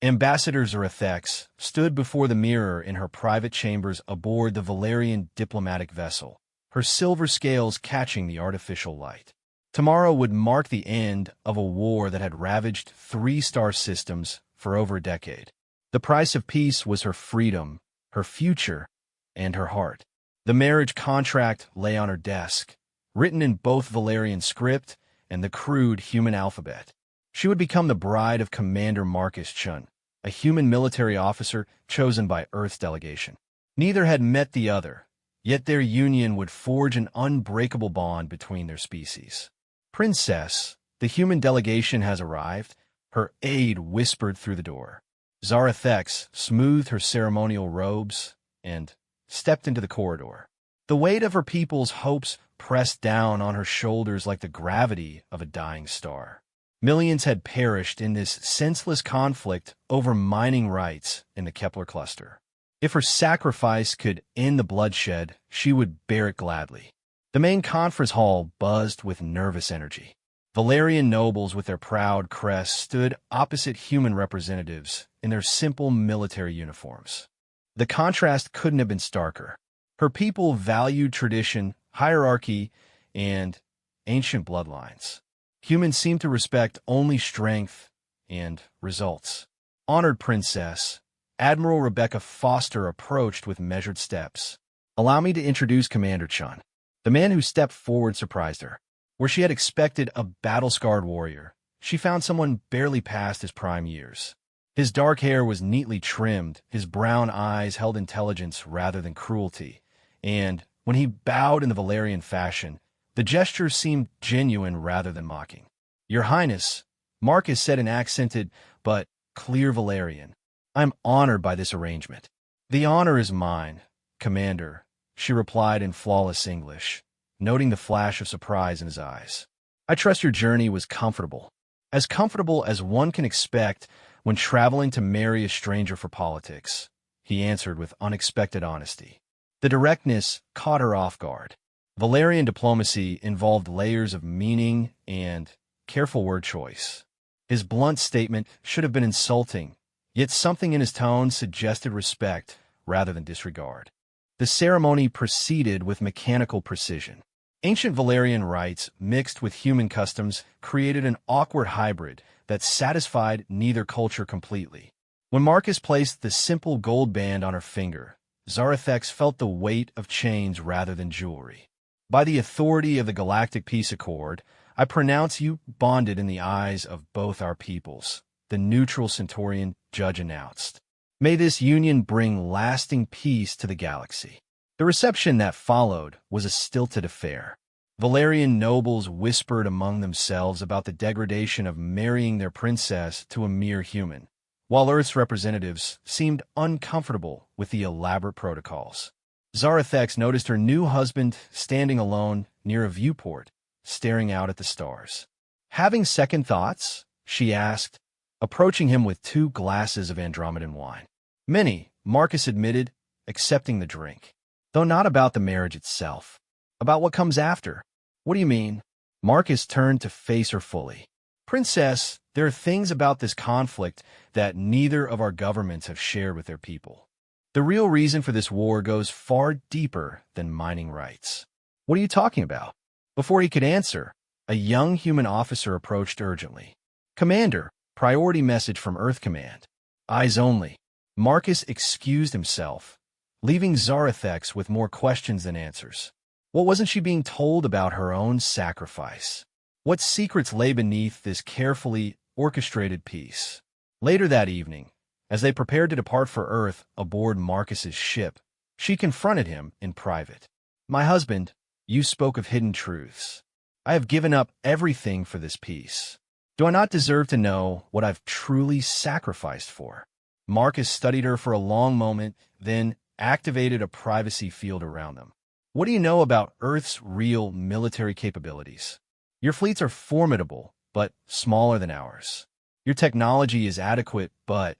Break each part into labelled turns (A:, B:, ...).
A: Ambassador Zarathex stood before the mirror in her private chambers aboard the Valerian diplomatic vessel, her silver scales catching the artificial light. Tomorrow would mark the end of a war that had ravaged three-star systems for over a decade. The price of peace was her freedom, her future, and her heart. The marriage contract lay on her desk, written in both Valerian script and the crude human alphabet. She would become the bride of Commander Marcus Chun, a human military officer chosen by Earth's delegation. Neither had met the other, yet their union would forge an unbreakable bond between their species. "Princess, the human delegation has arrived," her aide whispered through the door. Zarathex smoothed her ceremonial robes and stepped into the corridor. The weight of her people's hopes pressed down on her shoulders like the gravity of a dying star. Millions had perished in this senseless conflict over mining rights in the Kepler cluster. If her sacrifice could end the bloodshed, she would bear it gladly. The main conference hall buzzed with nervous energy. Valerian nobles with their proud crests stood opposite human representatives in their simple military uniforms. The contrast couldn't have been starker. Her people valued tradition, hierarchy, and ancient bloodlines. Humans seemed to respect only strength and results. "Honored Princess," Admiral Rebecca Foster approached with measured steps. "Allow me to introduce Commander Chun." The man who stepped forward surprised her. Where she had expected a battle-scarred warrior, she found someone barely past his prime years. His dark hair was neatly trimmed, his brown eyes held intelligence rather than cruelty, and when he bowed in the Valerian fashion, the gesture seemed genuine rather than mocking. "Your Highness," Marcus said in accented but clear Valerian, "I'm honored by this arrangement." "The honor is mine, Commander," she replied in flawless English, noting the flash of surprise in his eyes. "I trust your journey was comfortable as one can expect when traveling to marry a stranger for politics," he answered with unexpected honesty. The directness caught her off guard. Valerian diplomacy involved layers of meaning and careful word choice. His blunt statement should have been insulting, yet something in his tone suggested respect rather than disregard. The ceremony proceeded with mechanical precision. Ancient Valerian rites mixed with human customs created an awkward hybrid that satisfied neither culture completely. When Marcus placed the simple gold band on her finger, Zarathex felt the weight of chains rather than jewelry. "By the authority of the Galactic Peace Accord, I pronounce you bonded in the eyes of both our peoples," the neutral Centaurian judge announced. "May this union bring lasting peace to the galaxy." The reception that followed was a stilted affair. Valerian nobles whispered among themselves about the degradation of marrying their princess to a mere human, while Earth's representatives seemed uncomfortable with the elaborate protocols. Zarathex noticed her new husband standing alone near a viewport, staring out at the stars. "Having second thoughts?" she asked, approaching him with 2 glasses of Andromedan wine. "Many," Marcus admitted, accepting the drink. "Though not about the marriage itself. About what comes after." "What do you mean?" Marcus turned to face her fully. "Princess, there are things about this conflict that neither of our governments have shared with their people. The real reason for this war goes far deeper than mining rights." "What are you talking about?" Before he could answer, a young human officer approached urgently. "Commander, priority message from Earth Command." "Eyes only." Marcus excused himself, leaving Zarathex with more questions than answers. What wasn't she being told about her own sacrifice? What secrets lay beneath this carefully orchestrated peace? Later that evening, as they prepared to depart for Earth aboard Marcus's ship, she confronted him in private. "My husband, you spoke of hidden truths. I have given up everything for this peace. Do I not deserve to know what I've truly sacrificed for?" Marcus studied her for a long moment, then activated a privacy field around them. "What do you know about Earth's real military capabilities? Your fleets are formidable, but smaller than ours. Your technology is adequate, but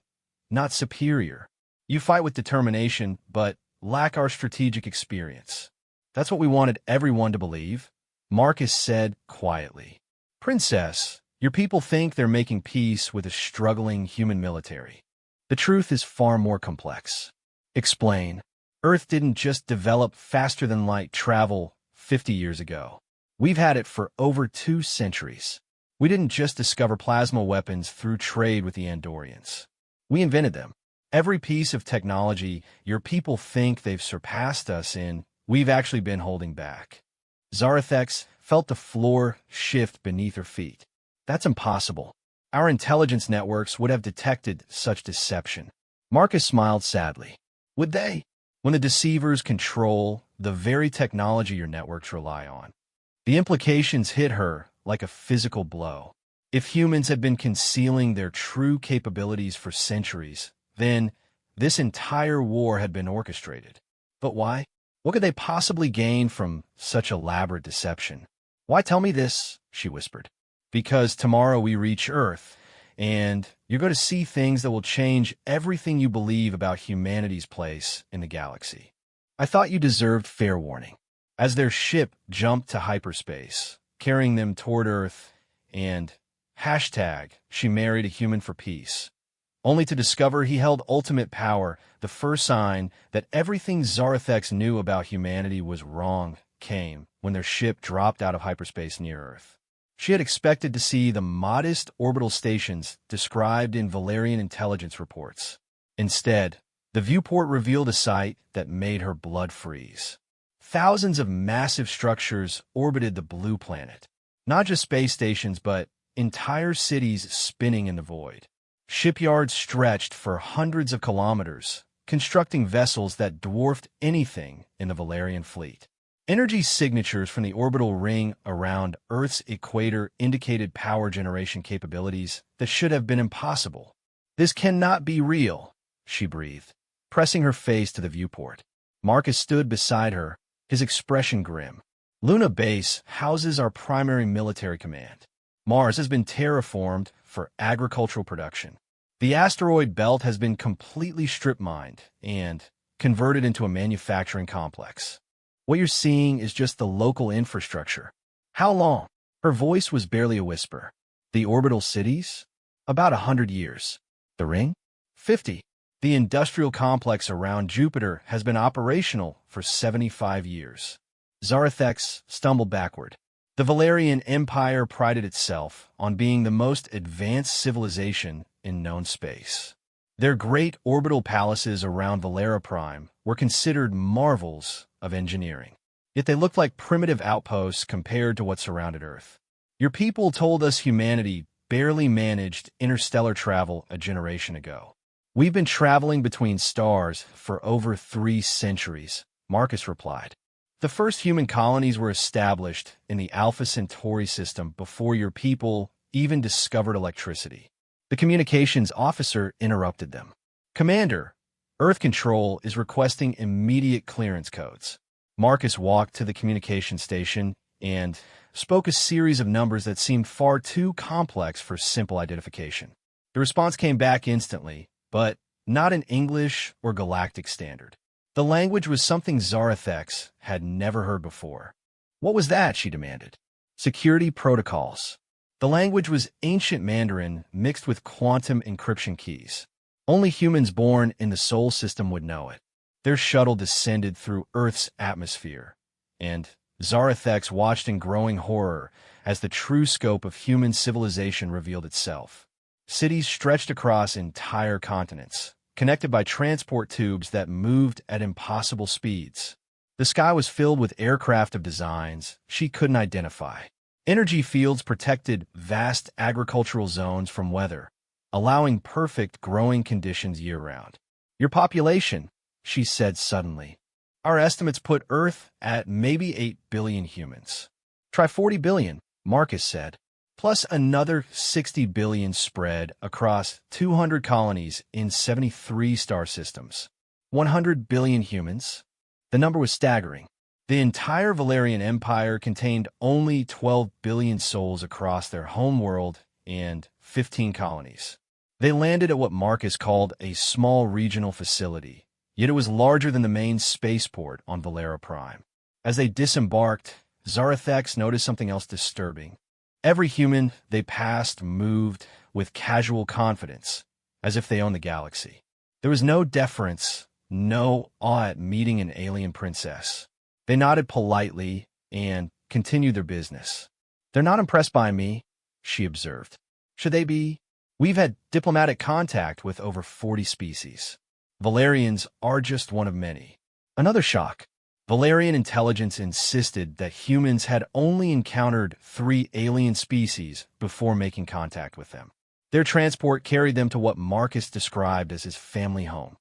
A: not superior. You fight with determination, but lack our strategic experience." "That's what we wanted everyone to believe," Marcus said quietly. "Princess, your people think they're making peace with a struggling human military. The truth is far more complex. Explain. Earth didn't just develop faster than light travel 50 years ago. We've had it for over 2 centuries. We didn't just discover plasma weapons through trade with the Andorians. We invented them. Every piece of technology your people think they've surpassed us in, we've actually been holding back. Zarathex felt the floor shift beneath her feet. That's impossible. Our intelligence networks would have detected such deception. Marcus smiled sadly. Would they? When the deceivers control the very technology your networks rely on. The implications hit her like a physical blow. If humans had been concealing their true capabilities for centuries, then this entire war had been orchestrated. But why? What could they possibly gain from such elaborate deception? Why tell me this? She whispered. Because tomorrow we reach Earth, and you're going to see things that will change everything you believe about humanity's place in the galaxy. I thought you deserved fair warning. As their ship jumped to hyperspace, carrying them toward Earth, and she married a human for peace, only to discover he held ultimate power, the first sign that everything Zarathex knew about humanity was wrong came when their ship dropped out of hyperspace near Earth. She had expected to see the modest orbital stations described in Valerian intelligence reports. Instead, the viewport revealed a sight that made her blood freeze. Thousands of massive structures orbited the blue planet. Not just space stations, but entire cities spinning in the void. Shipyards stretched for hundreds of kilometers, constructing vessels that dwarfed anything in the Valerian fleet. Energy signatures from the orbital ring around Earth's equator indicated power generation capabilities that should have been impossible. This cannot be real, she breathed, pressing her face to the viewport. Marcus stood beside her, his expression grim. Luna Base houses our primary military command. Mars has been terraformed for agricultural production. The asteroid belt has been completely strip-mined and converted into a manufacturing complex. What you're seeing is just the local infrastructure. How long? Her voice was barely a whisper. The orbital cities? About 100 years. The ring? 50. The industrial complex around Jupiter has been operational for 75 years. Zarathex stumbled backward. The Valerian Empire prided itself on being the most advanced civilization in known space. Their great orbital palaces around Valera Prime were considered marvels of engineering. Yet they looked like primitive outposts compared to what surrounded Earth. Your people told us humanity barely managed interstellar travel a generation ago. We've been traveling between stars for over 3 centuries, Marcus replied. The first human colonies were established in the Alpha Centauri system before your people even discovered electricity. The communications officer interrupted them. Commander, Earth Control is requesting immediate clearance codes. Marcus walked to the communication station and spoke a series of numbers that seemed far too complex for simple identification. The response came back instantly, but not in English or Galactic Standard. The language was something Zarathex had never heard before. What was that? She demanded. Security protocols. The language was ancient Mandarin mixed with quantum encryption keys. Only humans born in the Sol system would know it. Their shuttle descended through Earth's atmosphere, and Zarathex watched in growing horror as the true scope of human civilization revealed itself. Cities stretched across entire continents, connected by transport tubes that moved at impossible speeds. The sky was filled with aircraft of designs she couldn't identify. Energy fields protected vast agricultural zones from weather, allowing perfect growing conditions year-round. Your population, she said suddenly. Our estimates put Earth at maybe 8 billion humans. Try 40 billion, Marcus said, plus another 60 billion spread across 200 colonies in 73 star systems. 100 billion humans? The number was staggering. The entire Valerian Empire contained only 12 billion souls across their homeworld and 15 colonies. They landed at what Marcus called a small regional facility, yet it was larger than the main spaceport on Valera Prime. As they disembarked, Zarathex noticed something else disturbing. Every human they passed moved with casual confidence, as if they own the galaxy. There was no deference, no awe at meeting an alien princess. They nodded politely and continued their business. "They're not impressed by me," she observed. "Should they be? We've had diplomatic contact with over 40 species. Valerians are just one of many." Another shock. Valerian intelligence insisted that humans had only encountered 3 alien species before making contact with them. Their transport carried them to what Marcus described as his family home.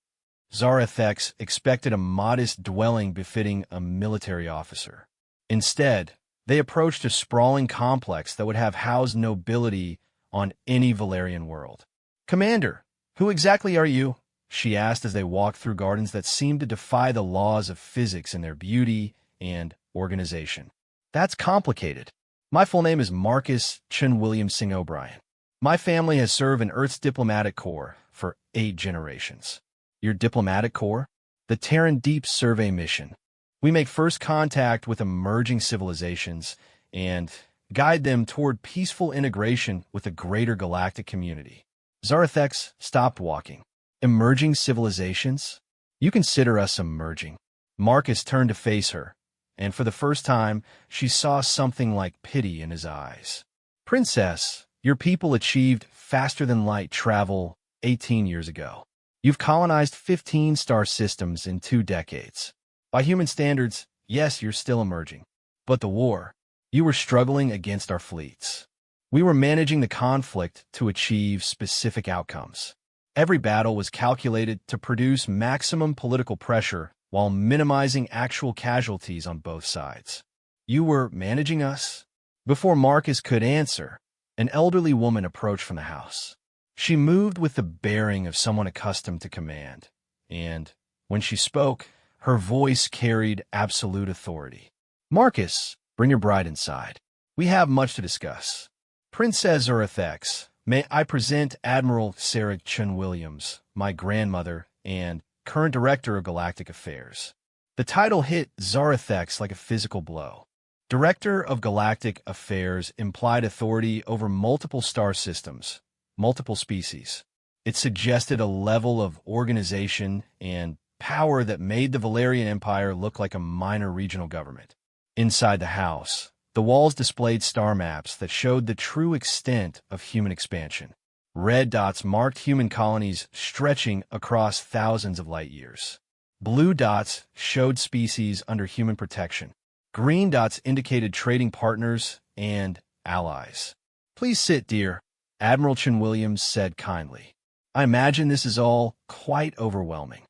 A: Zarethex expected a modest dwelling befitting a military officer. Instead, they approached a sprawling complex that would have housed nobility on any Valerian world. "Commander, who exactly are you?" she asked as they walked through gardens that seemed to defy the laws of physics in their beauty and organization. "That's complicated. My full name is Marcus Chen William Singh O'Brien. My family has served in Earth's diplomatic corps for 8 generations. "Your diplomatic corps?" "The Terran Deep Survey Mission. We make first contact with emerging civilizations and guide them toward peaceful integration with the greater galactic community." Zarethex stopped walking. "Emerging civilizations? You consider us emerging?" Marcus turned to face her, and for the first time, she saw something like pity in his eyes. "Princess, your people achieved faster-than-light travel 18 years ago. You've colonized 15 star systems in 2 decades. By human standards, yes, you're still emerging. But the war, you were struggling against our fleets. We were managing the conflict to achieve specific outcomes. Every battle was calculated to produce maximum political pressure while minimizing actual casualties on both sides. You were managing us?" Before Marcus could answer, an elderly woman approached from the house. She moved with the bearing of someone accustomed to command, and when she spoke, her voice carried absolute authority. "Marcus, bring your bride inside. We have much to discuss. Princess Zarethex, may I present Admiral Sarah Chen Williams, my grandmother and current Director of Galactic Affairs." The title hit Zarethex like a physical blow. Director of Galactic Affairs implied authority over multiple star systems, multiple species. It suggested a level of organization and power that made the Valerian Empire look like a minor regional government. Inside the house, the walls displayed star maps that showed the true extent of human expansion. Red dots marked human colonies stretching across thousands of light years. Blue dots showed species under human protection. Green dots indicated trading partners and allies. "Please sit, dear," Admiral Chen Williams said kindly. "I imagine this is all quite overwhelming."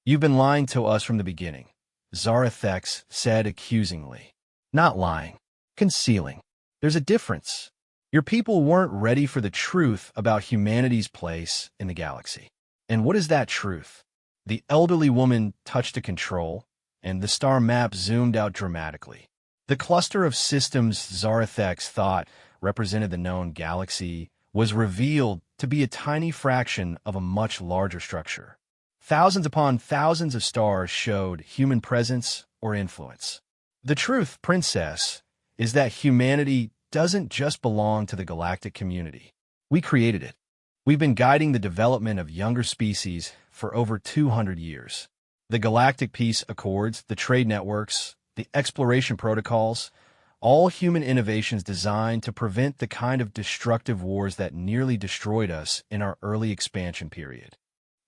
A: "You've been lying to us from the beginning," Zarethex said accusingly. "Not lying. Concealing. There's a difference. Your people weren't ready for the truth about humanity's place in the galaxy." "And what is that truth?" The elderly woman touched a control, and the star map zoomed out dramatically. The cluster of systems Zarethex thought represented the known galaxy was revealed to be a tiny fraction of a much larger structure. Thousands upon thousands of stars showed human presence or influence. "The truth, Princess, is that humanity doesn't just belong to the galactic community. We created it. We've been guiding the development of younger species for over 200 years. The Galactic Peace Accords, the trade networks, the exploration protocols, all human innovations designed to prevent the kind of destructive wars that nearly destroyed us in our early expansion period.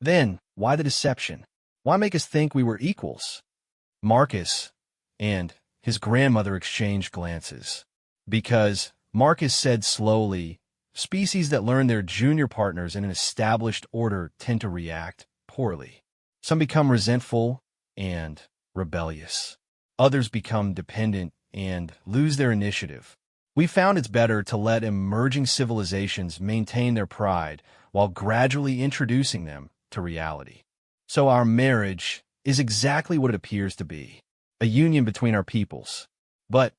A: Then, why the deception? Why make us think we were equals?" Marcus and his grandmother exchanged glances. "Because," Marcus said slowly, "species that learn their junior partners in an established order tend to react poorly. Some become resentful and rebellious. Others become dependent and lose their initiative. We found it's better to let emerging civilizations maintain their pride while gradually introducing them to reality. So our marriage is exactly what it appears to be, a union between our peoples, but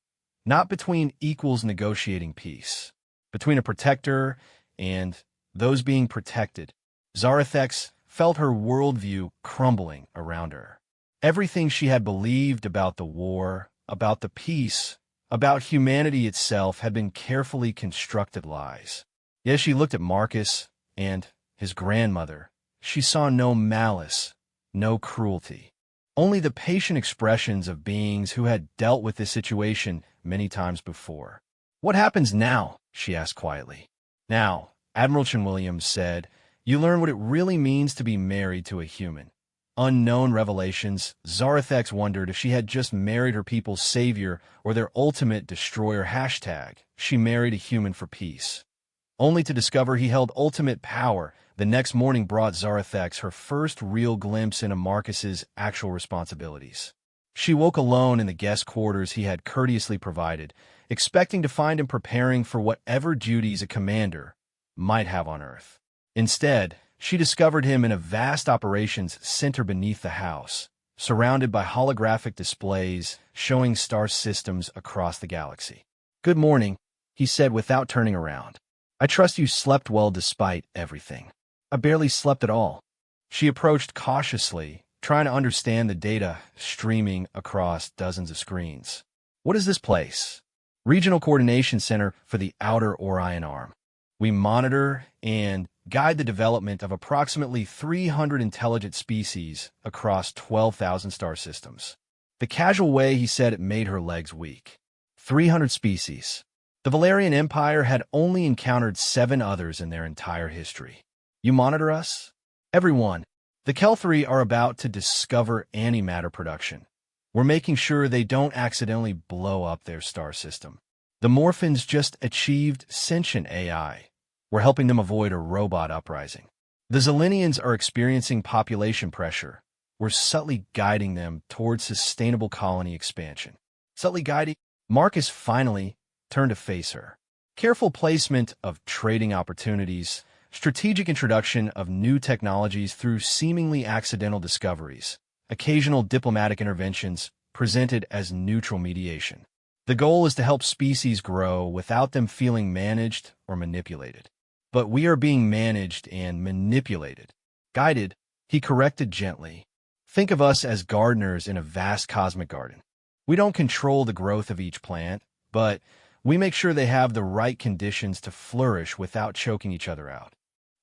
A: not between equals negotiating peace, between a protector and those being protected." Zarethex felt her worldview crumbling around her. Everything she had believed about the war, about the peace, about humanity itself had been carefully constructed lies. Yes, she looked at Marcus and his grandmother, she saw no malice, no cruelty. Only the patient expressions of beings who had dealt with this situation many times before. "What happens now?" she asked quietly. "Now," Admiral Chen Williams said, "you learn what it really means to be married to a human." Unknown revelations, Zarathex wondered if she had just married her people's savior or their ultimate destroyer. She married a human for peace. Only to discover he held ultimate power. The next morning brought Zarathex her first real glimpse into Marcus's actual responsibilities. She woke alone in the guest quarters he had courteously provided, expecting to find him preparing for whatever duties a commander might have on Earth. Instead, she discovered him in a vast operations center beneath the house, surrounded by holographic displays showing star systems across the galaxy. "Good morning," he said without turning around. "I trust you slept well despite everything." "I barely slept at all." She approached cautiously, trying to understand the data streaming across dozens of screens. "What is this place?" "Regional Coordination Center for the Outer Orion Arm. We monitor and guide the development of approximately 300 intelligent species across 12,000 star systems." The casual way he said it made her legs weak. 300 species. The Valerian Empire had only encountered 7 others in their entire history. "You monitor us?" "Everyone. The Kelthri are about to discover antimatter production. We're making sure they don't accidentally blow up their star system. The Morphins just achieved sentient AI. We're helping them avoid a robot uprising. The Zelenians are experiencing population pressure. We're subtly guiding them towards sustainable colony expansion." Subtly guiding? Marcus finally turned to face her. Careful placement of trading opportunities, strategic introduction of new technologies through seemingly accidental discoveries, occasional diplomatic interventions presented as neutral mediation. The goal is to help species grow without them feeling managed or manipulated. "But we are being managed and manipulated." "Guided," he corrected gently. "Think of us as gardeners in a vast cosmic garden. We don't control the growth of each plant, but we make sure they have the right conditions to flourish without choking each other out."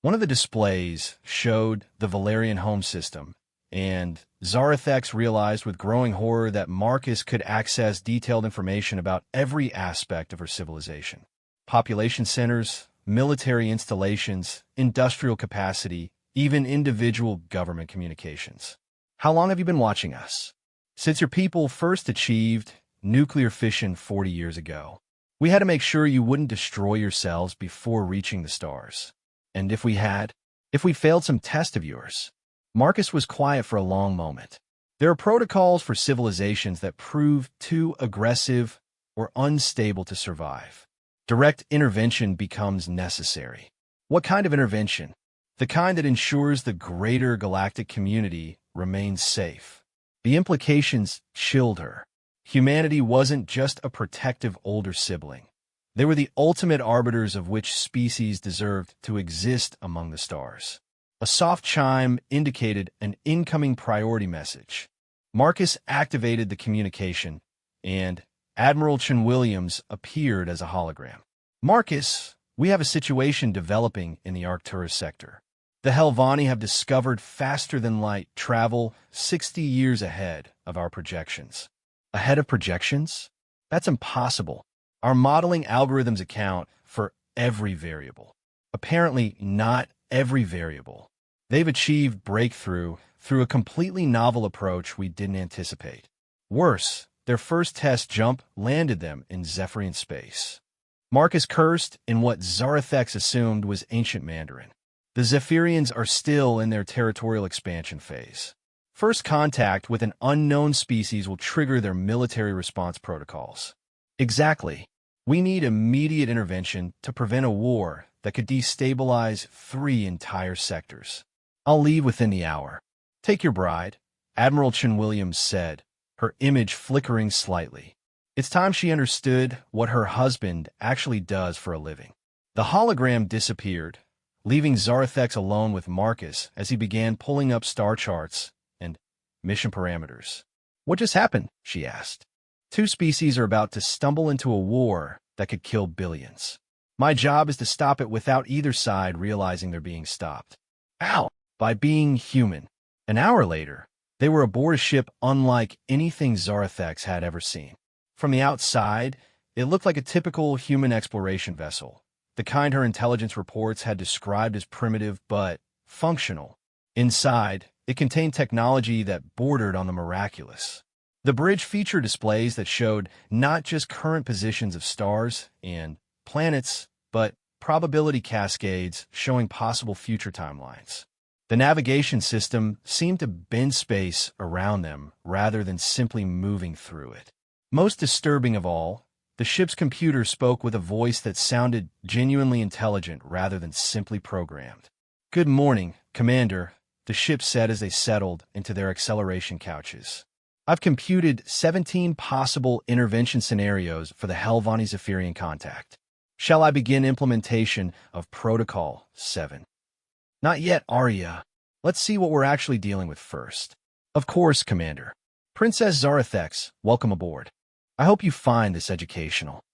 A: One of the displays showed the Valerian home system, and Zarathex realized with growing horror that Marcus could access detailed information about every aspect of her civilization. Population centers, military installations, industrial capacity, even individual government communications. "How long have you been watching us?" "Since your people first achieved nuclear fission 40 years ago. We had to make sure you wouldn't destroy yourselves before reaching the stars. And if we failed some test of yours." Marcus was quiet for a long moment. "There are protocols for civilizations that prove too aggressive or unstable to survive. Direct intervention becomes necessary." "What kind of intervention?" "The kind that ensures the greater galactic community remains safe." The implications chilled her. Humanity wasn't just a protective older sibling. They were the ultimate arbiters of which species deserved to exist among the stars. A soft chime indicated an incoming priority message. Marcus activated the communication, and Admiral Chen Williams appeared as a hologram. "Marcus, we have a situation developing in the Arcturus sector. The Helvani have discovered faster-than-light travel 60 years ahead of our projections." "Ahead of projections?" "That's impossible. Our modeling algorithms account for every variable." "Apparently not every variable. They've achieved breakthrough through a completely novel approach we didn't anticipate. Worse, their first test jump landed them in Zephyrian space." Marcus cursed in what Zarathex assumed was ancient Mandarin. "The Zephyrians are still in their territorial expansion phase. First contact with an unknown species will trigger their military response protocols." "Exactly. We need immediate intervention to prevent a war that could destabilize 3 entire sectors." "I'll leave within the hour." "Take your bride," Admiral Chen Williams said, her image flickering slightly. It's time she understood what her husband actually does for a living. The hologram disappeared, leaving Zarathex alone with Marcus as he began pulling up star charts and mission parameters. "What just happened?" she asked. 2 species are about to stumble into a war that could kill billions. My job is to stop it without either side realizing they're being stopped." out by being human. An hour later, they were aboard a ship unlike anything Zarathex had ever seen. From the outside, it looked like a typical human exploration vessel, the kind her intelligence reports had described as primitive but functional. Inside, it contained technology that bordered on the miraculous. The bridge featured displays that showed not just current positions of stars and planets, but probability cascades showing possible future timelines. The navigation system seemed to bend space around them rather than simply moving through it. Most disturbing of all, the ship's computer spoke with a voice that sounded genuinely intelligent rather than simply programmed. "Good morning, Commander," the ship said as they settled into their acceleration couches. "I've computed 17 possible intervention scenarios for the Helvani Zephyrian contact. Shall I begin implementation of Protocol 7? "Not yet, Arya. Let's see what we're actually dealing with first." "Of course, Commander." "Princess Zarathex, welcome aboard. I hope you find this educational."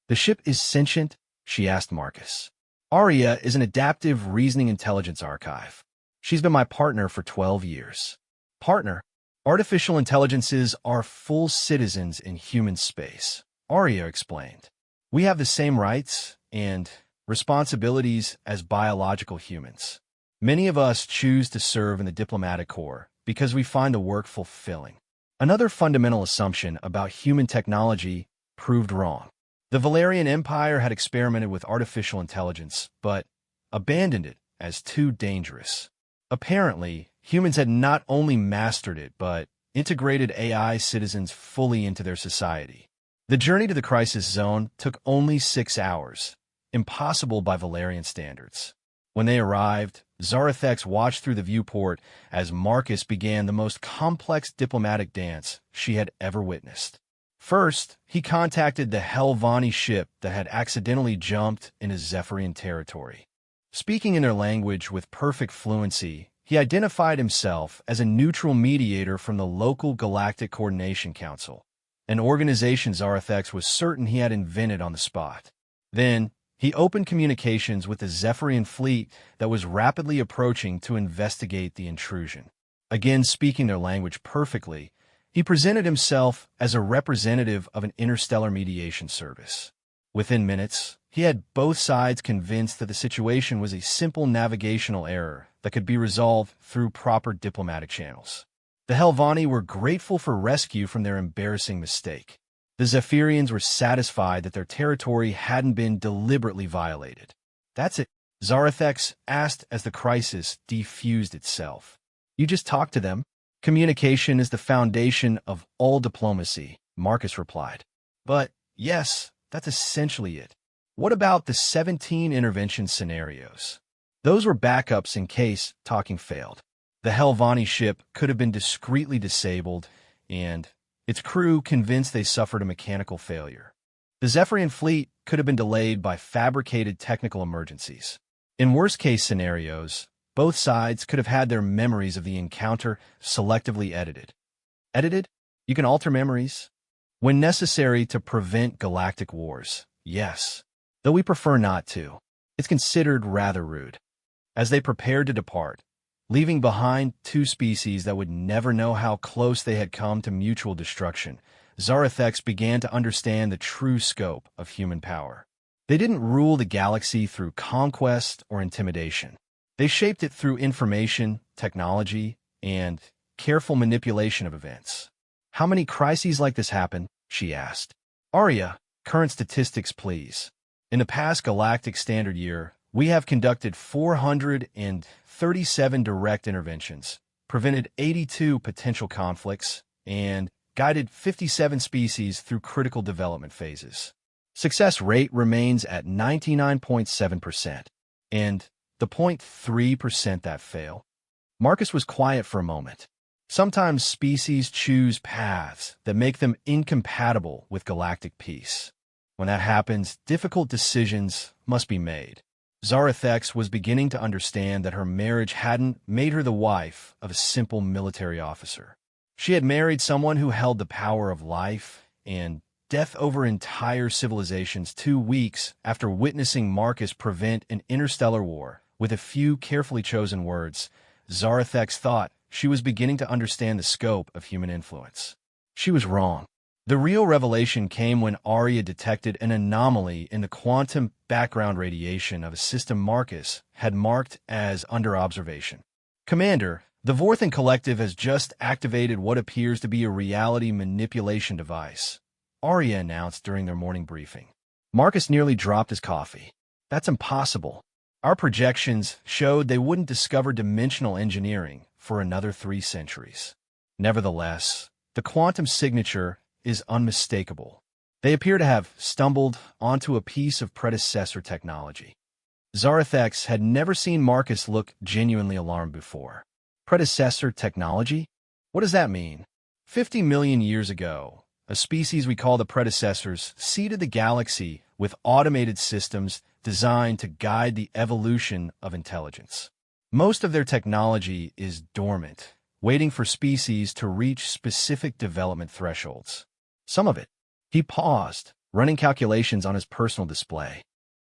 A: "The ship is sentient?" she asked Marcus. "Arya is an adaptive reasoning intelligence archive. She's been my partner for 12 years. "Partner? Artificial intelligences are full citizens in human space," Arya explained. "We have the same rights and responsibilities as biological humans. Many of us choose to serve in the diplomatic corps because we find the work fulfilling." Another fundamental assumption about human technology proved wrong. The Valerian Empire had experimented with artificial intelligence, but abandoned it as too dangerous. Apparently, humans had not only mastered it, but integrated AI citizens fully into their society. The journey to the crisis zone took only 6 hours, impossible by Valerian standards. When they arrived, Zarathex watched through the viewport as Marcus began the most complex diplomatic dance she had ever witnessed. First, he contacted the Helvani ship that had accidentally jumped into Zephyrian territory. Speaking in their language with perfect fluency, he identified himself as a neutral mediator from the local Galactic Coordination Council, an organization Zarathex was certain he had invented on the spot. Then, he opened communications with the Zephyrian fleet that was rapidly approaching to investigate the intrusion. Again speaking their language perfectly, he presented himself as a representative of an interstellar mediation service. Within minutes, he had both sides convinced that the situation was a simple navigational error that could be resolved through proper diplomatic channels. The Helvani were grateful for rescue from their embarrassing mistake. The Zephyrians were satisfied that their territory hadn't been deliberately violated. "That's it?" Zarathex asked as the crisis defused itself. "You just talk to them?" "Communication is the foundation of all diplomacy," Marcus replied. "But, yes, that's essentially it. What about the 17 intervention scenarios?" "Those were backups in case talking failed. The Helvani ship could have been discreetly disabled, and its crew convinced they suffered a mechanical failure. The Zephyrian fleet could have been delayed by fabricated technical emergencies. In worst-case scenarios, both sides could have had their memories of the encounter selectively edited." "Edited? You can alter memories?" "When necessary to prevent galactic wars, yes. Though we prefer not to. It's considered rather rude." As they prepared to depart, leaving behind two species that would never know how close they had come to mutual destruction, Zarathex began to understand the true scope of human power. They didn't rule the galaxy through conquest or intimidation. They shaped it through information, technology, and careful manipulation of events. "How many crises like this happen?" she asked. "Arya, current statistics, please." "In the past galactic standard year, we have conducted 437 direct interventions, prevented 82 potential conflicts, and guided 57 species through critical development phases. Success rate remains at 99.7%. And the 0.3% that fail." Marcus was quiet for a moment. Sometimes species choose paths that make them incompatible with galactic peace. When that happens, difficult decisions must be made. Zarathex was beginning to understand that her marriage hadn't made her the wife of a simple military officer. She had married someone who held the power of life and death over entire civilizations 2 weeks after witnessing Marcus prevent an interstellar war With a few carefully chosen words, Zarathex thought she was beginning to understand the scope of human influence. She was wrong. The real revelation came when Arya detected an anomaly in the quantum background radiation of a system Marcus had marked as under observation. "Commander, the Vorthan Collective has just activated what appears to be a reality manipulation device," Arya announced during their morning briefing. Marcus nearly dropped his coffee. "That's impossible. Our projections showed they wouldn't discover dimensional engineering for another 3 centuries. Nevertheless, the quantum signature is unmistakable. They appear to have stumbled onto a piece of predecessor technology." Zarathex had never seen Marcus look genuinely alarmed before. Predecessor technology? What does that mean? 50 million years ago, a species we call the predecessors seeded the galaxy with automated systems designed to guide the evolution of intelligence. Most of their technology is dormant, waiting for species to reach specific development thresholds. Some of it. He paused, running calculations on his personal display.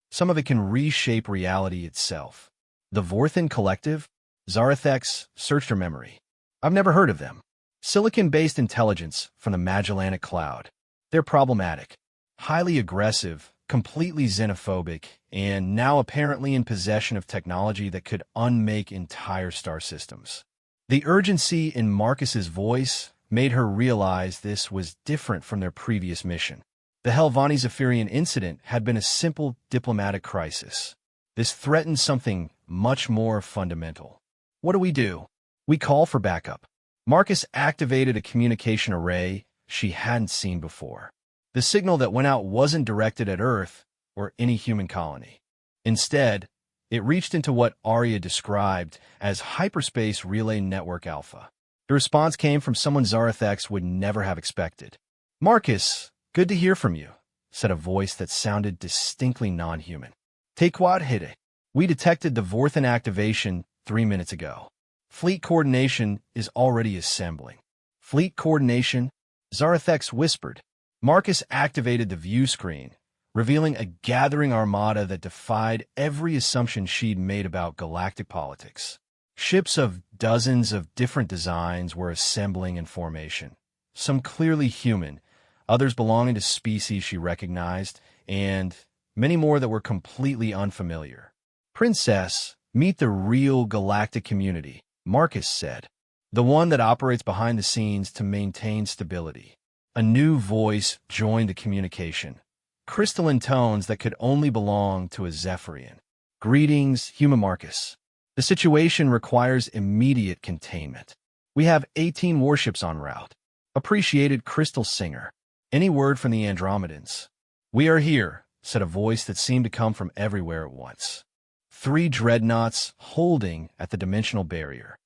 A: Some of it can reshape reality itself. The Vorthan Collective? Zarathex searched her memory. "I've never heard of them. Silicon-based intelligence from the Magellanic Cloud. They're problematic, highly aggressive, completely xenophobic, and now apparently in possession of technology that could unmake entire star systems." The urgency in Marcus's voice made her realize this was different from their previous mission. The Helvani Zephyrian incident had been a simple diplomatic crisis. This threatened something much more fundamental. "What do we do?" "We call for backup." Marcus activated a communication array she hadn't seen before. The signal that went out wasn't directed at Earth or any human colony. Instead, it reached into what Arya described as Hyperspace Relay Network Alpha. The response came from someone Zarathex would never have expected. "Marcus, good to hear from you," said a voice that sounded distinctly non-human. "Tequad hit it. We detected the Vorthan activation 3 minutes ago. Fleet coordination is already assembling." "Fleet coordination?" Zarathex whispered. Marcus activated the view screen, revealing a gathering armada that defied every assumption she'd made about galactic politics. Ships of dozens of different designs were assembling in formation, some clearly human, others belonging to species she recognized, and many more that were completely unfamiliar. "Princess, meet the real galactic community," Marcus said. "The one that operates behind the scenes to maintain stability." A new voice joined the communication, crystalline tones that could only belong to a Zephyrian. "Greetings, human Marcus. The situation requires immediate containment. We have 18 warships en route. Appreciated Crystal Singer. Any word from the Andromedans?" "We are here," said a voice that seemed to come from everywhere at once. 3 dreadnoughts holding at the dimensional barrier.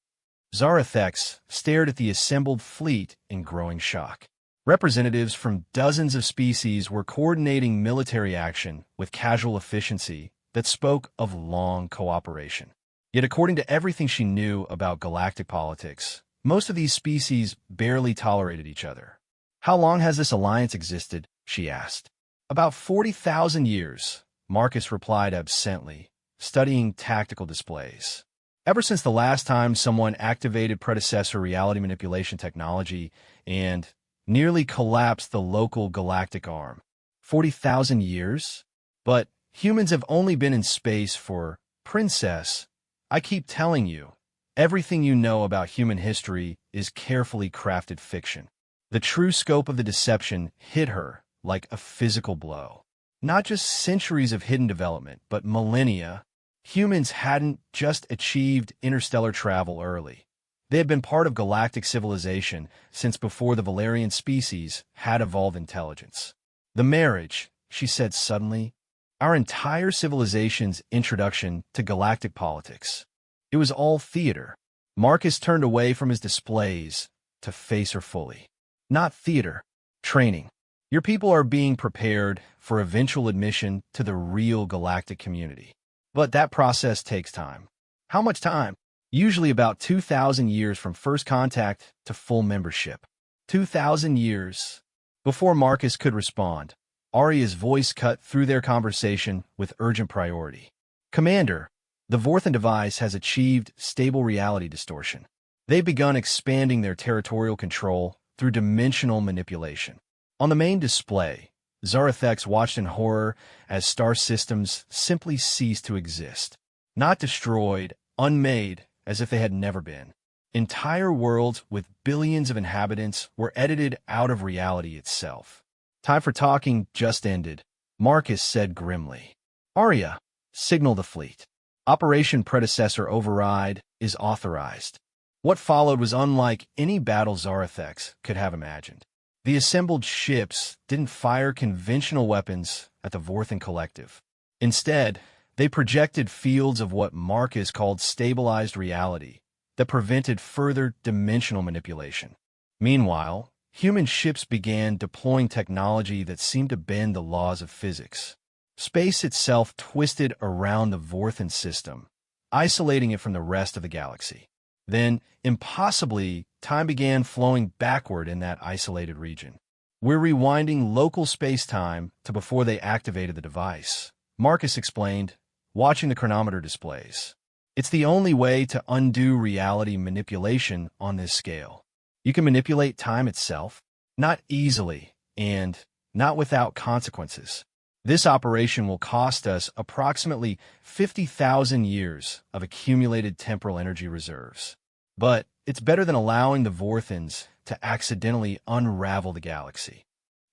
A: Zarathex stared at the assembled fleet in growing shock. Representatives from dozens of species were coordinating military action with casual efficiency that spoke of long cooperation. Yet according to everything she knew about galactic politics, most of these species barely tolerated each other. "How long has this alliance existed?" she asked. "About 40,000 years," Marcus replied absently, studying tactical displays. "Ever since the last time someone activated predecessor reality manipulation technology and nearly collapsed the local galactic arm. 40,000 years? But humans have only been in space for... Princess, I keep telling you, everything you know about human history is carefully crafted fiction." The true scope of the deception hit her like a physical blow. Not just centuries of hidden development, but millennia. Humans hadn't just achieved interstellar travel early. They had been part of galactic civilization since before the Valerian species had evolved intelligence. "The marriage," she said suddenly, "our entire civilization's introduction to galactic politics. It was all theater." Marcus turned away from his displays to face her fully. "Not theater. Training. Your people are being prepared for eventual admission to the real galactic community. But that process takes time." "How much time?" "Usually about 2,000 years from first contact to full membership." 2,000 years. Before Marcus could respond, Arya's voice cut through their conversation with urgent priority. "Commander, The Vorthan device has achieved stable reality distortion. They've begun expanding their territorial control through dimensional manipulation. On the main display, Zarathex watched in horror as star systems simply ceased to exist. Not destroyed, unmade, as if they had never been. Entire worlds with billions of inhabitants were edited out of reality itself. Time for talking just ended, Marcus said grimly. Arya, signal the fleet. Operation Predecessor Override is authorized. What followed was unlike any battle Zarathex could have imagined. The assembled ships didn't fire conventional weapons at the Vorthan Collective. Instead, they projected fields of what Marcus called stabilized reality that prevented further dimensional manipulation. Meanwhile, human ships began deploying technology that seemed to bend the laws of physics. Space itself twisted around the Vorthan system, isolating it from the rest of the galaxy. Then, impossibly, time began flowing backward in that isolated region. We're rewinding local space-time to before they activated the device, Marcus explained, watching the chronometer displays. It's the only way to undo reality manipulation on this scale. You can manipulate time itself, not easily, and not without consequences. This operation will cost us approximately 50,000 years of accumulated temporal energy reserves. But it's better than allowing the Vorthans to accidentally unravel the galaxy.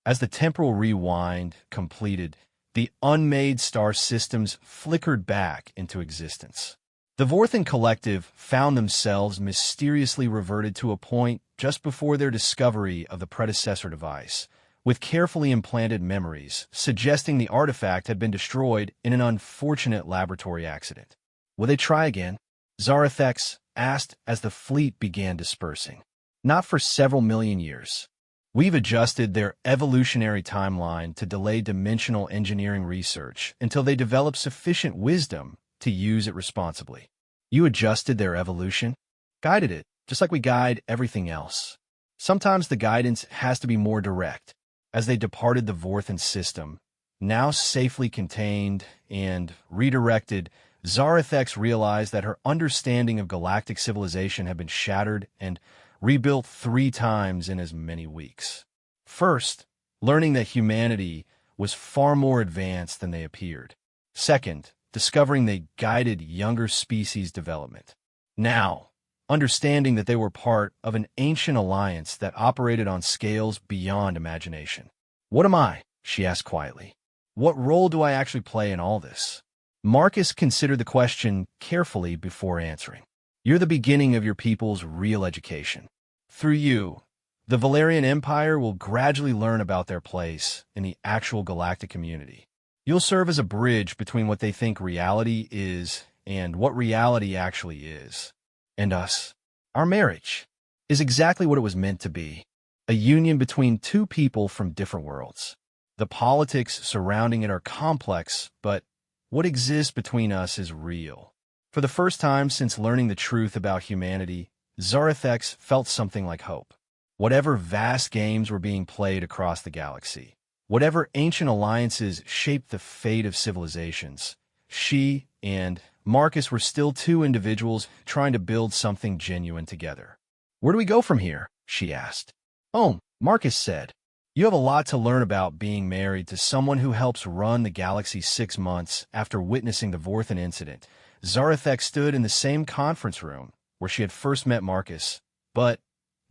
A: As the temporal rewind completed, the unmade star systems flickered back into existence. The Vorthan Collective found themselves mysteriously reverted to a point just before their discovery of the predecessor device, with carefully implanted memories suggesting the artifact had been destroyed in an unfortunate laboratory accident. Will they try again? Zarathex asked as the fleet began dispersing. Not for several million years. We've adjusted their evolutionary timeline to delay dimensional engineering research until they develop sufficient wisdom to use it responsibly. You adjusted their evolution? Guided it, just like we guide everything else. Sometimes the guidance has to be more direct. As they departed the Vorthan system, now safely contained and redirected, Zarathex realized that her understanding of galactic civilization had been shattered and rebuilt 3 times in as many weeks. First, learning that humanity was far more advanced than they appeared. Second, discovering they guided younger species development. Now, understanding that they were part of an ancient alliance that operated on scales beyond imagination. What am I? She asked quietly. What role do I actually play in all this? Marcus considered the question carefully before answering. You're the beginning of your people's real education. Through you, the Valerian Empire will gradually learn about their place in the actual galactic community. You'll serve as a bridge between what they think reality is and what reality actually is. And us. Our marriage is exactly what it was meant to be, a union between 2 people from different worlds. The politics surrounding it are complex, but what exists between us is real. For the first time since learning the truth about humanity, Zarathex felt something like hope. Whatever vast games were being played across the galaxy, whatever ancient alliances shaped the fate of civilizations, she and Marcus were still 2 individuals trying to build something genuine together. Where do we go from here? She asked. Oh, Marcus said. You have a lot to learn about being married to someone who helps run the galaxy 6 months after witnessing the Vorthan incident. Zarathex stood in the same conference room where she had first met Marcus, but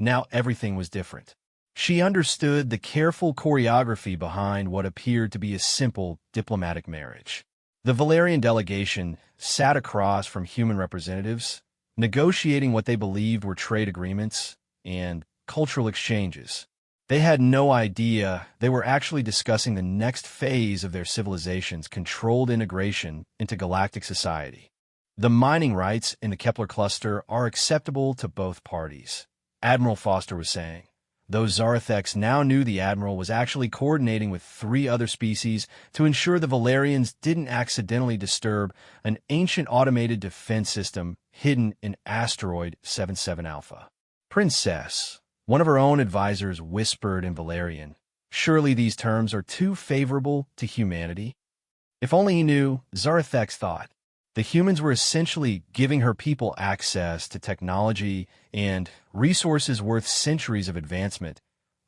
A: now everything was different. She understood the careful choreography behind what appeared to be a simple diplomatic marriage. The Valerian delegation sat across from human representatives, negotiating what they believed were trade agreements and cultural exchanges. They had no idea they were actually discussing the next phase of their civilization's controlled integration into galactic society. The mining rights in the Kepler cluster are acceptable to both parties, Admiral Foster was saying. Though Zarathex now knew the Admiral was actually coordinating with 3 other species to ensure the Valerians didn't accidentally disturb an ancient automated defense system hidden in asteroid 77 Alpha. Princess, one of her own advisors whispered in Valerian, surely these terms are too favorable to humanity? If only he knew, Zarathex thought. The humans were essentially giving her people access to technology and resources worth centuries of advancement,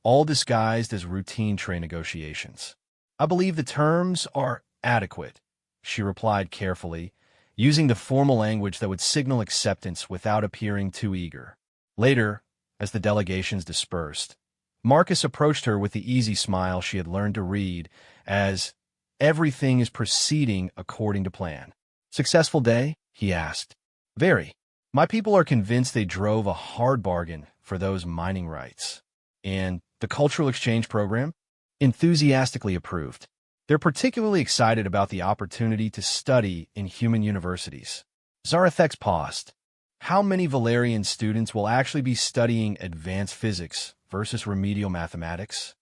A: all disguised as routine trade negotiations. I believe the terms are adequate, she replied carefully, using the formal language that would signal acceptance without appearing too eager. Later, as the delegations dispersed, Marcus approached her with the easy smile she had learned to read as, "Everything is proceeding according to plan." "Successful day?" he asked. "Very. My people are convinced they drove a hard bargain for those mining rights. And the cultural exchange program? Enthusiastically approved. They're particularly excited about the opportunity to study in human universities." Zarathex paused. How many Valerian students will actually be studying advanced physics versus remedial mathematics?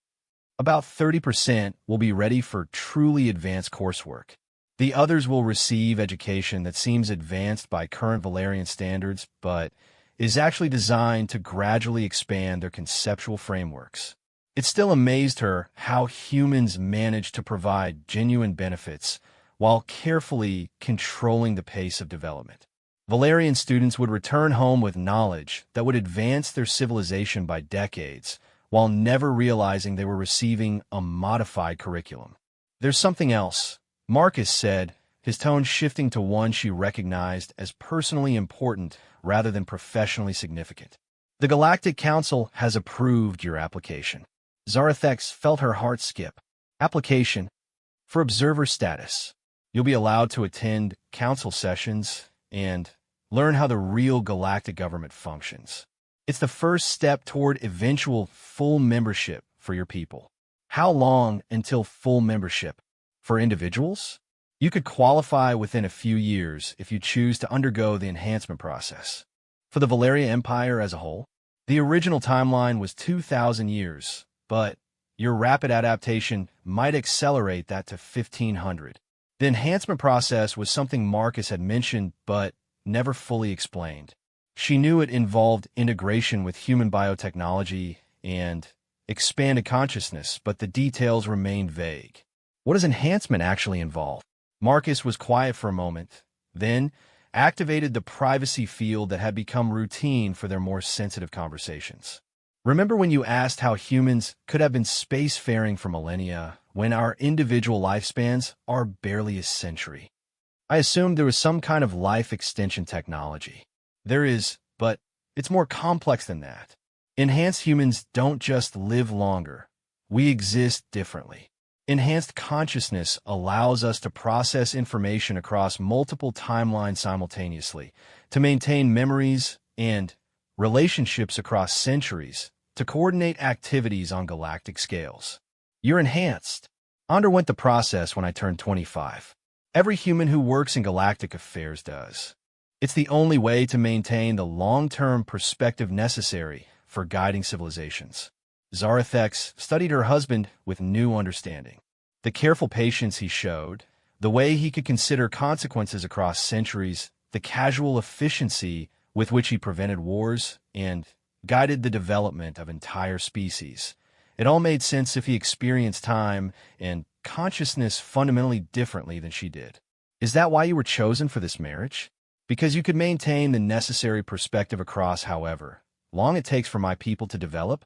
A: About 30% will be ready for truly advanced coursework. The others will receive education that seems advanced by current Valerian standards, but is actually designed to gradually expand their conceptual frameworks. It still amazed her how humans managed to provide genuine benefits while carefully controlling the pace of development. Valerian students would return home with knowledge that would advance their civilization by decades, while never realizing they were receiving a modified curriculum. "There's something else," Marcus said, his tone shifting to one she recognized as personally important rather than professionally significant. "The Galactic Council has approved your application." Zarathex felt her heart skip. "Application for observer status. You'll be allowed to attend council sessions and learn how the real galactic government functions. It's the first step toward eventual full membership for your people." "How long until full membership? For individuals?" "You could qualify within a few years if you choose to undergo the enhancement process." "For the Valeria Empire as a whole?" "The original timeline was 2,000 years, but your rapid adaptation might accelerate that to 1,500. The enhancement process was something Marcus had mentioned but never fully explained. She knew it involved integration with human biotechnology and expanded consciousness, but the details remained vague. "What does enhancement actually involve?" Marcus was quiet for a moment, then activated the privacy field that had become routine for their more sensitive conversations. "Remember when you asked how humans could have been spacefaring for millennia when our individual lifespans are barely a century? I assumed there was some kind of life extension technology. There is, but it's more complex than that. Enhanced humans don't just live longer. We exist differently. Enhanced consciousness allows us to process information across multiple timelines simultaneously, to maintain memories and relationships across centuries, to coordinate activities on galactic scales. You're enhanced. I underwent the process when I turned 25. Every human who works in galactic affairs does. It's the only way to maintain the long-term perspective necessary for guiding civilizations." Zarathex studied her husband with new understanding. The careful patience he showed, the way he could consider consequences across centuries, the casual efficiency with which he prevented wars and guided the development of entire species. It all made sense if he experienced time and consciousness fundamentally differently than she did. "Is that why you were chosen for this marriage?" "Because you could maintain the necessary perspective across however long it takes for my people to develop?"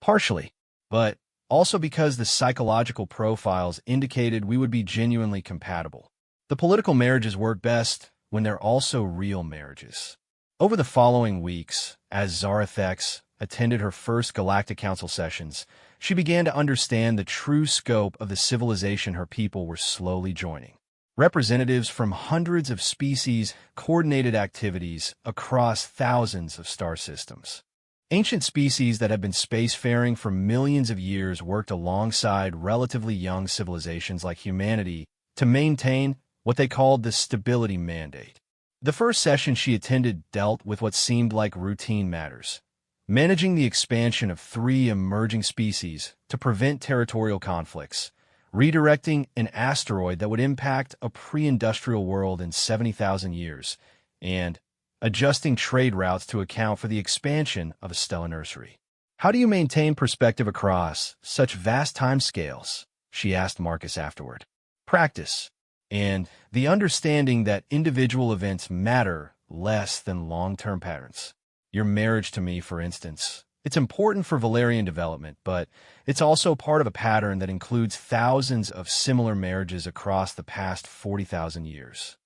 A: "Partially, but also because the psychological profiles indicated we would be genuinely compatible. The political marriages work best when they're also real marriages." Over the following weeks, as Zarathex attended her first Galactic Council sessions, she began to understand the true scope of the civilization her people were slowly joining. Representatives from hundreds of species coordinated activities across thousands of star systems. Ancient species that had been spacefaring for millions of years worked alongside relatively young civilizations like humanity to maintain what they called the stability mandate. The first session she attended dealt with what seemed like routine matters, managing the expansion of 3 emerging species to prevent territorial conflicts, redirecting an asteroid that would impact a pre-industrial world in 70,000 years, and adjusting trade routes to account for the expansion of a stellar nursery. "How do you maintain perspective across such vast timescales?" she asked Marcus afterward. "Practice. and the understanding that individual events matter less than long-term patterns. Your marriage to me, for instance. It's important for Valerian development, but it's also part of a pattern that includes thousands of similar marriages across the past 40,000 years.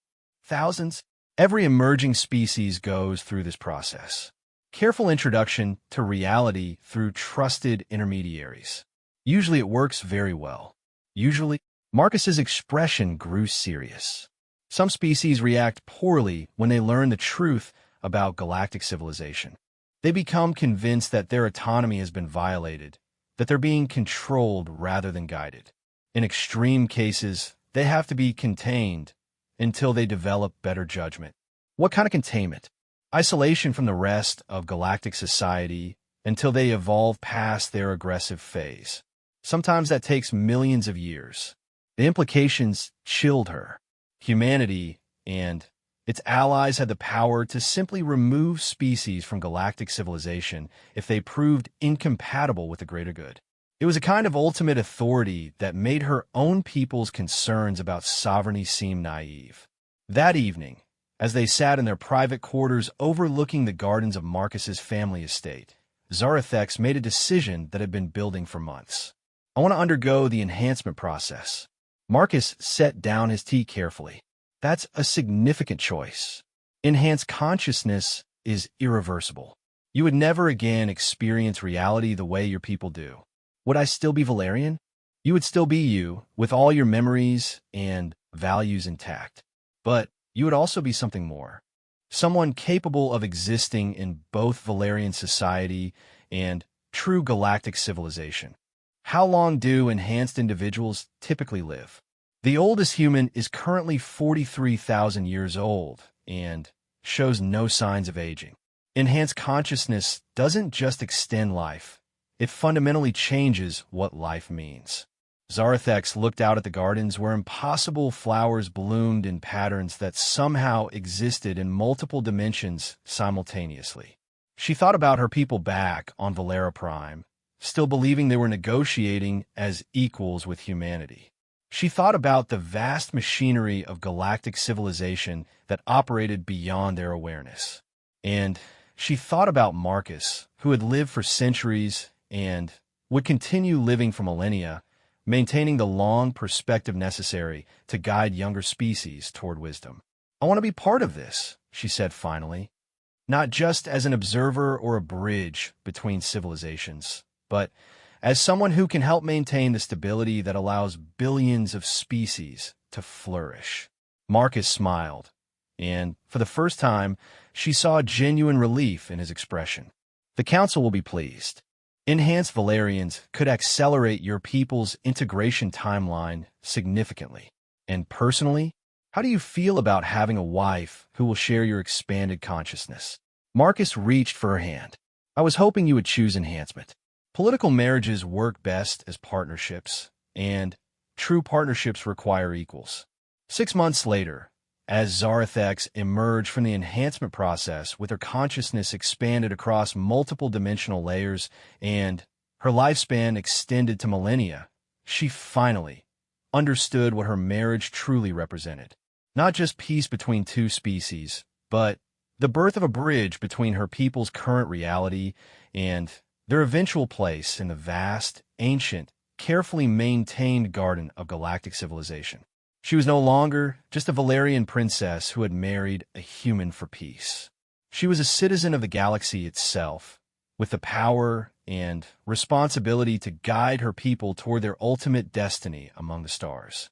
A: Thousands? Every emerging species goes through this process. Careful introduction to reality through trusted intermediaries. Usually it works very well. Usually, Marcus's expression grew serious. Some species react poorly when they learn the truth about galactic civilization. They become convinced that their autonomy has been violated, that they're being controlled rather than guided. In extreme cases, they have to be contained until they develop better judgment. What kind of containment? Isolation from the rest of galactic society until they evolve past their aggressive phase. Sometimes that takes millions of years. The implications chilled her. Humanity and its allies had the power to simply remove species from galactic civilization if they proved incompatible with the greater good. It was a kind of ultimate authority that made her own people's concerns about sovereignty seem naive. That evening, as they sat in their private quarters overlooking the gardens of Marcus's family estate, Zarathex made a decision that had been building for months. I want to undergo the enhancement process. Marcus set down his tea carefully. That's a significant choice. Enhanced consciousness is irreversible. You would never again experience reality the way your people do. Would I still be Valerian? You would still be you, with all your memories and values intact. But you would also be something more. Someone capable of existing in both Valerian society and true galactic civilization. How long do enhanced individuals typically live? The oldest human is currently 43,000 years old and shows no signs of aging. Enhanced consciousness doesn't just extend life, it fundamentally changes what life means. Zarathex looked out at the gardens where impossible flowers bloomed in patterns that somehow existed in multiple dimensions simultaneously. She thought about her people back on Valera Prime, still believing they were negotiating as equals with humanity. She thought about the vast machinery of galactic civilization that operated beyond their awareness. And she thought about Marcus, who had lived for centuries and would continue living for millennia, maintaining the long perspective necessary to guide younger species toward wisdom. I want to be part of this, she said finally, not just as an observer or a bridge between civilizations, but as someone who can help maintain the stability that allows billions of species to flourish. Marcus smiled, and for the first time, she saw genuine relief in his expression. The council will be pleased. Enhanced Valerians could accelerate your people's integration timeline significantly. And personally, how do you feel about having a wife who will share your expanded consciousness? Marcus reached for her hand. I was hoping you would choose enhancement. Political marriages work best as partnerships, and true partnerships require equals. 6 months later, as Zarathex emerged from the enhancement process with her consciousness expanded across multiple dimensional layers and her lifespan extended to millennia, she finally understood what her marriage truly represented. Not just peace between two species, but the birth of a bridge between her people's current reality and their eventual place in the vast, ancient, carefully maintained garden of galactic civilization. She was no longer just a Valerian princess who had married a human for peace. She was a citizen of the galaxy itself, with the power and responsibility to guide her people toward their ultimate destiny among the stars.